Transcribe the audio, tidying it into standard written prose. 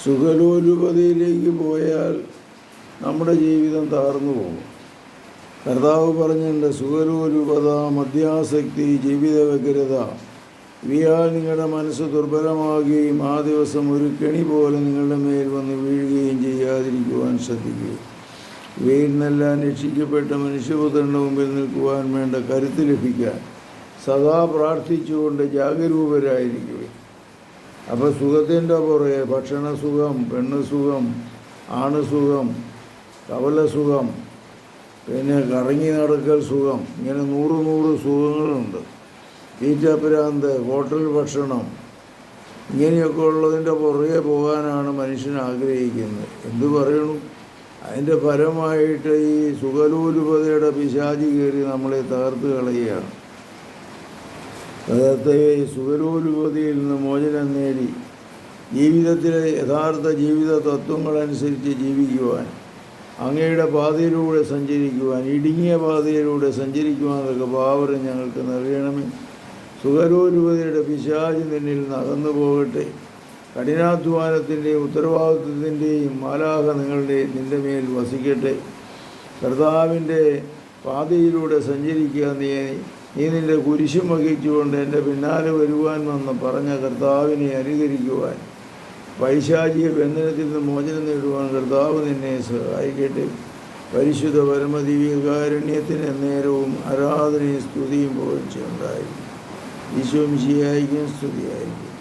സുഖലോലുപതയിലേക്ക് പോയാൽ നമ്മുടെ ജീവിതം തകർന്നു പോകും. കർത്താവ് പറഞ്ഞിട്ടുണ്ട്, സുഖലോലുപത, മദ്യാസക്തി, ജീവിത വ്യഗ്രത ഇവയാൽ നിങ്ങളുടെ മനസ്സ് ദുർബലമാകുകയും ആ ദിവസം ഒരു കെണി പോലെ നിങ്ങളുടെ മേൽ വന്ന് വീഴുകയും ചെയ്യാതിരിക്കുവാൻ ശ്രദ്ധിക്കുക. ഇവയിൽ നിന്നെല്ലാം രക്ഷിക്കപ്പെട്ട മനുഷ്യപുത്രൻ്റെ മുമ്പിൽ നിൽക്കുവാൻ വേണ്ട കരുത്ത് ലഭിക്കാൻ സദാ പ്രാർത്ഥിച്ചുകൊണ്ട് ജാഗരൂകരായിരിക്കുക. അപ്പോൾ സുഖത്തിൻ്റെ പുറകെ ഭക്ഷണസുഖം, പെണ്ണുസുഖം, ആണുസുഖം, കവലസുഖം, പിന്നെ കറങ്ങി നടക്കൽ സുഖം, ഇങ്ങനെ 100 സുഖങ്ങളുണ്ട്. തീറ്റപ്രാന്ത്, ഹോട്ടൽ ഭക്ഷണം, ഇങ്ങനെയൊക്കെ ഉള്ളതിൻ്റെ പുറകെ പോകാനാണ് മനുഷ്യൻ ആഗ്രഹിക്കുന്നത്. എന്തു പറയണു? അതിൻ്റെ ഫലമായിട്ട് ഈ സുഖലോലുപതയുടെ പിശാചി കയറി നമ്മളെ തകർത്ത് കളയുകയാണ്. അതത്തെ സുഖലോലുപതയിൽ നിന്ന് മോചനം നേടി ജീവിതത്തിലെ യഥാർത്ഥ ജീവിത തത്വങ്ങളനുസരിച്ച് ജീവിക്കുവാൻ, അങ്ങയുടെ പാതയിലൂടെ സഞ്ചരിക്കുവാൻ, ഇടുങ്ങിയ പാതയിലൂടെ സഞ്ചരിക്കുവാനൊക്കെ പാവരം ഞങ്ങൾക്ക് നൽകണമേ. സുഖലോലുപതയുടെ പിശാചി നിന്നിൽ നിന്ന് അകന്നു പോകട്ടെ. കഠിനാധ്വാനത്തിൻ്റെയും ഉത്തരവാദിത്വത്തിൻ്റെയും മാലാഖ നിന്റെ മേൽ വസിക്കട്ടെ. കർത്താവിൻ്റെ പാതയിലൂടെ സഞ്ചരിക്കുക. നീ നിൻ്റെ കുരിശും വഹിച്ചുകൊണ്ട് എൻ്റെ പിന്നാലെ വരുവാൻ വന്ന് പറഞ്ഞ കർത്താവിനെ അനുകരിക്കുവാൻ, പൈശാചിക ബന്ധനത്തിൽ നിന്ന് മോചനം നേടുവാൻ കർത്താവ് നിന്നെ സഹായിക്കട്ടെ. പരിശുദ്ധ പരമദിവ്യകാരുണ്യത്തിന് നേരവും ആരാധനയും സ്തുതിയും പുകഴ്ചയുണ്ടായിരിക്കും. ഈശോ മിശിഹായ്ക്കും സ്തുതിയായിരിക്കും.